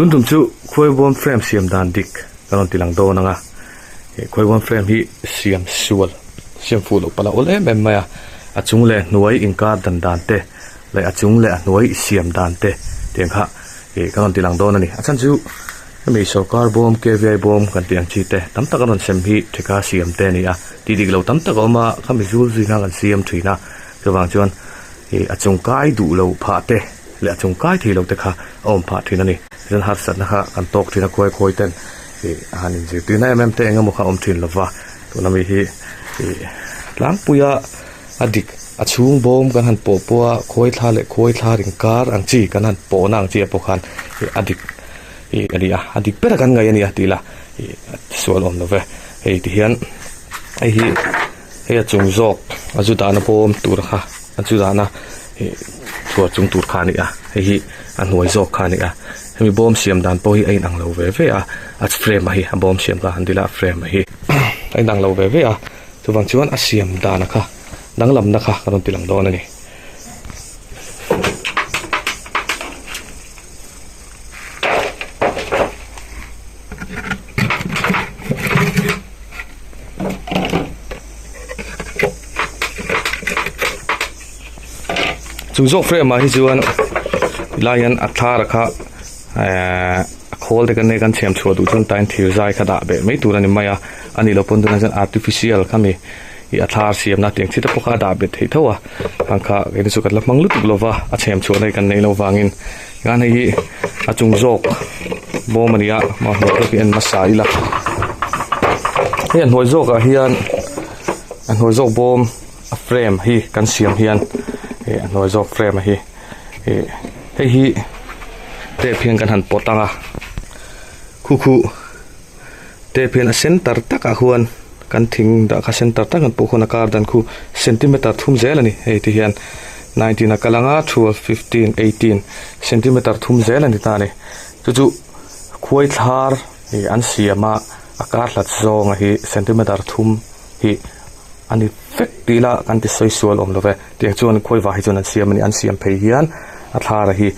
ตุนตุมจุควยบอมเฟรมเสียมดานดิกกันติลังโดนังควยบอมเฟรมฮีเสียมสวลเสียมฟูลปะละโอเลแม่มาอะจุงเลหน่วยอิงกาดันดานเตเลยอะจุงเลหน่วยเสียมดานเตเตียงค่ะกันติลังโดนันนี่อาจารย์จุมีสกอร์บอม KVI บอมกันเตียงชีเตตั้มตะกันเซมฮีเทกาเสียมเตนี่ดีดีเราตั้มตะก็มาคำมิจูซีนากันเสียมทีนะคือบางจวนอะจุงกายดูเราพาเตและจงกายที่เราเตค่ะอมพาที่นั่นนี่ฉันหัดสัตว์นะคะกันตกที่นักคุยเต้นอาหารจริงๆตีนั่นแม่เตงก็มุขอมทินละว่าตัวนั้นมีที่ล้างปุยอดิกอชุงบอมกันหันปอปัวคุยท่าเล็กคุยท่าถึงการอังจีกันหันปอนางจีปอคันอดิกอดิกเป็นกันไงนี่ตีละส่วนอมละเว้ที่เห็นจงจอกอจุดานบอมตัวค่ะอจุดานะตัวจงตูดขานี่อันหน่วยจอกขานี่มีบอมเสียมดานปอยไอ้นังเราเว่อัดเฟรมมาบอมเสียมกันดีละเฟรมมาไอ้นังเราเว่ตัวบางชวนอัดเสียมดานนะคะนังลำนะคะกันติลังโดนนี่จุดจอกเฟรมมาที่จวนลายันอัฐาระค่ะโคลเด็กในการเชื่อมชัวดูจนตายที่ใจขดาเบไม่ตัวนั้นไม่อันนี้เราพูดถึงนั้น artificial ค่ะมีอัฐาเสียมนัดอย่างที่ตะพกขดาเบที่เท่าบางครั้งในสุดแล้วมังลุตุกลว่าเชื่อมชัวในกันในเราวางเงินงานนี้จุดจอกบอมันยามาหัวก็เป็นมาสายละเฮียนหัวจอกเฮียนหัวจอกบอมเฟรมฮีกันเสียมเฮียนหน่วยจอกเฟรมฮีเตเพียงกันหันปอตังคู่เตเพียงเซนเตอร์ตักหวนกันทิ้งดักเซนเตอร์ตักกันปกคนอาการดันคู่เซนติเมตรทุ่มเจลนี่ที่เห็น19นักลัง12 15 18เซนติเมตรทุ่มเจลนี่ตานี่จู่คุยทาร์อันเสียมาอาการหลัดซองเซนติเมตรทุ่มอันนี้เฟกตีละกันที่สวยสวยอมเลยเดี๋ยวจวนคุยว่าให้จวนอันเสียมันอันเสียมเพย์ยันอัฐาระฮี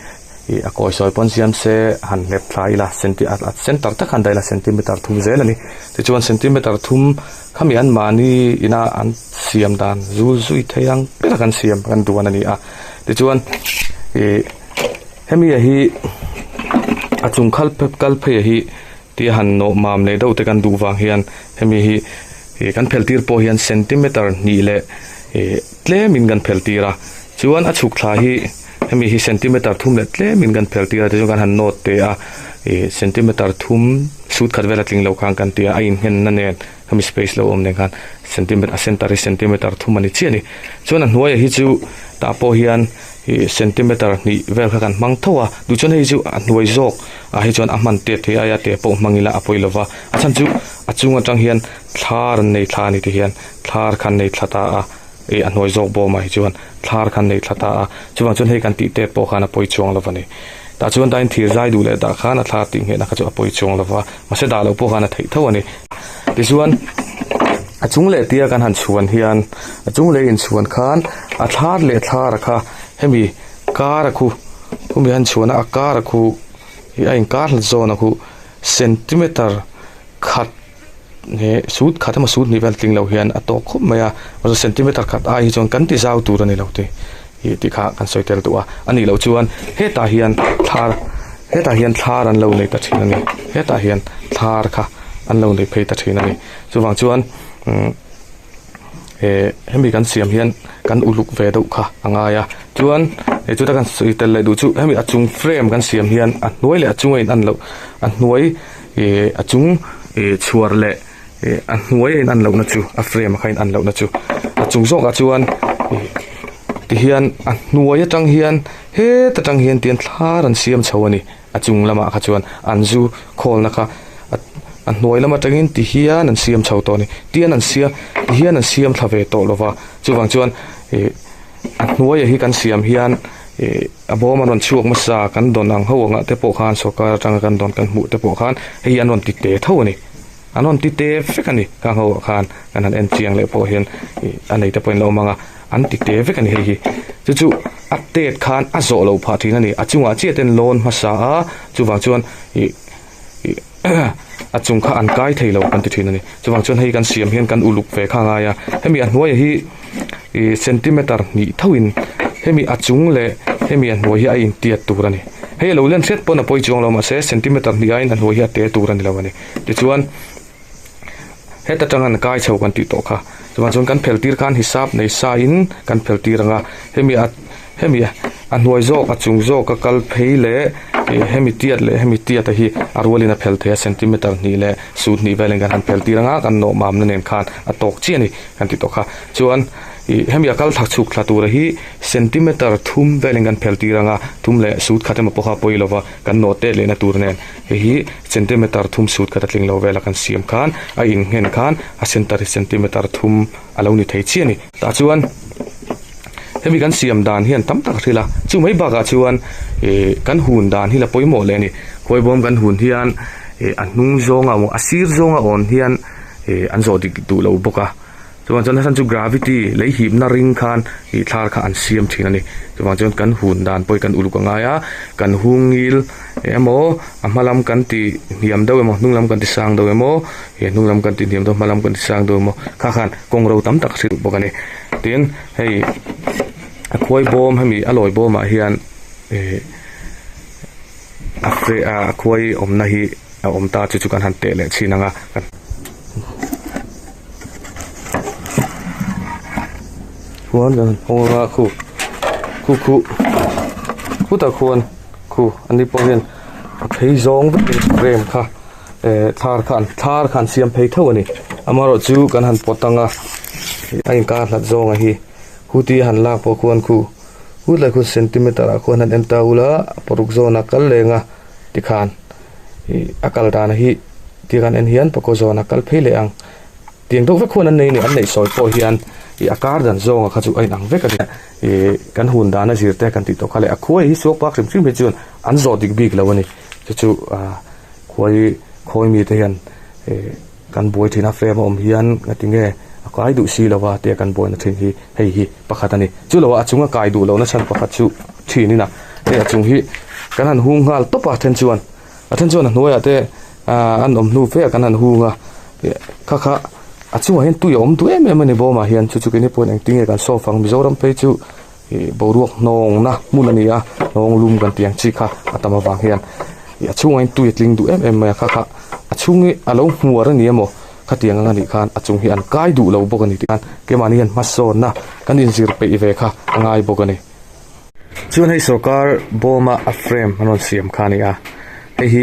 ก็สวยปนเสียมเสหันเล็บทายละเซนติเซนเตอร์ตักหันได้ละเซนติเมตรทุ่มเจลนี่แต่จวนเซนติเมตรทุ่มขมีอันมานี่อินาอันเสียมดานจุยเทียงเป็นกันเสียมกันตัวนั่นนี่แต่จวนเฮมีฮีจุงคัลเพย์ฮีที่หันโนมามเลยดูแต่กันดูวางเฮียนเฮมีฮีกันเพลตีร์พอเฮียนเซนติเมตรนี่แหละเล่มินกันเพลตีระชวนอชุกทาฮีมีเซนติเมตรทุ่มเล่มินกันเพลตีระแต่จงกันหันโนตเตะเซนติเมตรทุ่มสุดขัดเวลาทิ้งเราค้างกันเตะไอ้เห็นนั่นเองมีสเปซเราอมเนี่ยกันเซนติเมตรเซนติเมตรทุ่มมันนี่เชี่ยนี่ชวนหัวฮิจูตาพอเฮียนเซนติเมตรนี่เวลกันมังทัวดูชวนฮิจูหน่วยจอกฮิจวนมันเตะที่อายะเตะปงมังอิละอภัยลวะอาจารย์จูจุงจังเฮียนทาร์ในทานี่ที่เฮียนทาร์คันในทาตาหน่วยจอกบอมาฮิจวนทาร์คันในทาตาจวนจนให้กันติเตะปงขานอภัยจวงลวะนี่แต่จวนได้ที่ใจดูเลยตาขานทาติงเห็นนะครับจวนอภัยจวงลวะมาเสดาลปงขานที่เท่านี้ที่จวนจุงเล่ตีกันหันชวนเฮียนจุงเล่อินชวนขานทาร์เล่ทาร์ค่ะให้มีการะคูมีหันชวนการะคูไอ้การ์ลโซนกูเซนติเมตรขัดเนี่ยสูดขัดมาสูดนิเวลติงเราเห็นอัตโคไม่ว่าเซนติเมตรขัดไอ้จนกันที่เจ้าตัวนี่เราที่ข้ากันสวยเตลตัวอันนี้เราชวนเฮตาเฮียนทาร์อันเราในตัดทีนั่นนี่เฮตาเฮียนทาร์ค่ะอันเราในเพย์ตัดทีนั่นนี่ส่วนชวนให้มีการเสียมเฮียนกันอุลุกเวดุค่ะอ่างายจวนจุดกันสุดแต่เลยดูจุให้มีจุงเฟรมกันเสียมเฮียนอันน้อยเลยจุงอันเราอันน้อยจุงชัวร์เลยอันน้อยอันเรานะจูเฟรมใครอันเรานะจูจุงโซกจวนที่เฮียนอันน้อยจังเฮียนเฮ้แต่จังเฮียนเตียนทารันเสียมชาวนี่จุงละมาจวนอันจูโคลนะคะอันน้อยละมาจังเฮียนที่เฮียนอันเสียมชาวตัวนี่เตียนอันเสียเฮียนอันเสียมทวีโตลว่าจูฟังจวนอันน้อยที่กันเสียมเฮียนบอมันช่วงมาสากันโดนอังหัวงะแต่ปกคานสกัดจังกันโดนกันหมู่แต่ปกคานเฮียนวันติดเตะเท่านี้ อันนั้นติเตฟกันนี่ข้างเขาคานกันนั้นเอ็นเจียงเลยพอเห็นอันไหนจะเป็นเรามังอันติเตฟกันนี่เฮ้ยจู่อัปเดตคานอัจโจเราพาทีนั่นนี่จุงอาเจียเต็นโลนภาษาจู่บางชวนจุงข้าอันใกล้เทเรากันทีนั่นนี่จู่บางชวนให้กันเสียมเห็นกันอุลุกเฟข้างไงให้มีอันหัวยี่เซนติเมตรนี่เท่าอินให้มีจุงเลยให้มีอันหัวยี่อินเตียตัวนี่ให้เราเล่นเซตปนปอยจงเรามาเซเซนติเมตรนี่อันหัวยี่เตียตัวนี่เราวันนี้จู่วันให้ตัดจังหันใกล้เช่ากันติดต่อค่ะจู่วันชวนกันเพลตีร์กันฮิซับในซาอินกันเพลตีร์งาให้มีอันหัวโจกจุงโจกกัลเพย์เล่ให้มีเตียดที่อารวลินาเพลเทเซนติเมตรนี่แหละสูตรนี้เวลากันเพลตีร์งากันโนมามนั่นเองค่ะตกเจียนี่กันติดต่อค่ะส่วนให้มีกัลทักชุกทัตัวที่เซนติเมตรทุ่มเวลากันเพลตีร์งาทุ่มเล่สูตรขัดมาพกปอยลว่ากันโนเตเลนตัวนั่นที่เซนติเมตรทุ่มสูตรขัดลิงเราเวลากันเสียมคันอินเห็นคันเซนติเมตรทุ่มอารมณ์นี่เทเจียนี่แต่ส่วนให้มีการเสียมดานเฮียนตั้มตักทีละจู่ไม่บากชวนกันหุ่นดานที่ละปอยหมดเลยนี่คอยบ่มกันหุ่นเฮียนอันนุ่งโจงอ่ะอาศิรโจงอ่ะอ่อนเฮียนอันโจดิกดูเราบุกะจู่วันจันทร์ท่านจู่ gravity เลยหิบนาริงคานทาร์ขันเสียมทีนั่นนี่จู่วันจันทร์กันหุ่นดานปอยกันอุลุกง่ายกันหุงยิลโมมาลำกันตีเนียมเดาเอโมนุ่งลำกันตีสางเดาเอโมนุ่งลำกันตีเนียมเดามาลำกันตีสางเดาเอโมข้าขันกงเราตั้มตักสิบุกกันนี่เตียนให้คอยบอมให้มีอร่อยบอมเฮียนคอยอมนาฮีอมตาจุกันหันเตะเลยชีนังกันควรกันโอ้ว่าคู่ตะควรคู่อันนี้พอเห็นเพย์ซองเป็นเรมค่ะทาร์ขันเสียมเพย์เท่านี้อามารจูกันหันปอตังไอ้การหัดซองฮีคู่ที่หันลากพอควรคู่เลยคู่เซนติเมตรควรหันเอ็นตาอุละปรุกโซนักกัลเลงที่ขันอาการดานฮีที่ขันเอ็นเฮียนปกโซนักกัลเพย์เลงเตียงทุกเวกควรอันนี้อันไหนสอยพอเฮียนอาการดันโซงเขาจุไอ้หนังเวกกันหุ่นดานจีรเตกันติดต่อเขาเลยคุยฮิสวกปักริมไปจนอันโซดิกบิกแล้ววันนี้จู่คุยมีเทียนกันบวยที่น่าเฟรมอมเฮียนกันติงเง่กายดูซีแล้วว่าเตียกันบวยนั่นทีให้ฮีประคัตนี่จู่แล้วว่าจุงกายดูแล้วนั่นฉันประคัตจู่ทีนี่นะเนี่ยจุงฮีกันหันหุงหัลตบอันจวนหน่วยแต่อันอมนูเฟกันหันหุงข้าจู่เห็นตุยอมตุเอ็มในบ่มาเฮียนจู่กันนี่ปนเองติงกันโซฟังมิโซรัมไปจู่บ่รวกนองนะมุนนี่นองลุมกันเตียงชิค่ะอัตมาบางเฮียนจู่เห็นตุยลิงดูเอ็มข้าจู่งี้อารมณ์หัวเรื่องนี้มั้งขัดเตียงกันนี่คันจู่เห็นกายดูเราบ่กันนี่กันเกมานี่มาโซนนะกันอินซิรไปอีเวค่ะง่ายบ่กันนี่จู่ให้สกัดบ่มาอัฟเรมมันเสียมคันนี่ให้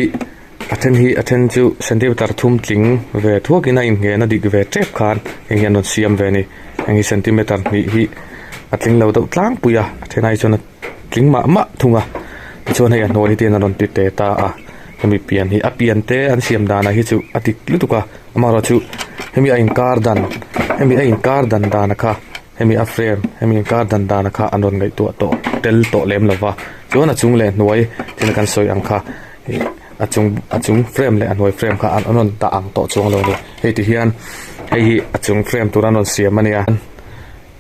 attend to centimeter thum tling ve thuak ina in nge na dik ve trep khan engyan non siam ve ni engi centimeter hi atling lo do tlang puya athenai chona tling ma thunga chona ya nori te na non ti te ta hemi pian hi apian te an siam dana hi chu atik lutuka amaro chu hemi ain kar dan dana kha hemi a frame hemi kar dan dana kha anon ngai to tel to lem lova chona chung le noi tin kan soi ang kha achung frame le anoi frame kha anon ta ang to chung lo ni he ti hian hi achung frame turanon siam ania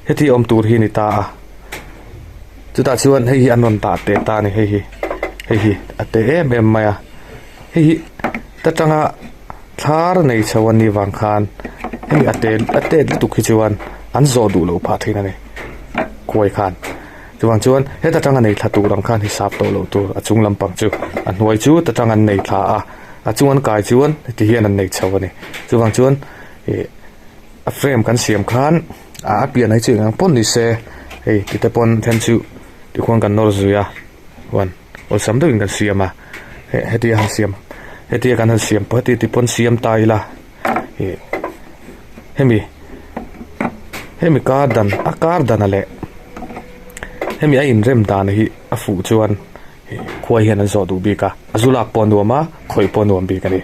he ti om tur hi ni ta chu ta chuan hi anon ta te ta ni hi ate em maya hi ta tanga thar nei chawan ni wang khan hi ate tu khi chuan an zo du lo pha thina ni koi khan chuan he ta tanga nei thatu ram khan hisap to lo tu achung lampang chu an hoi chu ta tanga nei tha achungan kai chuan ti hian an nei chawani chuan a frame kan siam khan pian ai chu ang pon ni se hei ti te pon then chu ti khwang kan nor zuya wan ol sam do kan siama he ti han siam he ti kan han siam pa ti pon siam tai la hemi kar dan ale hemi a in rem dan hi a fu chuan khoi hian an zo du bi ka azulak pon nuama khoi pon nuam bi ka ni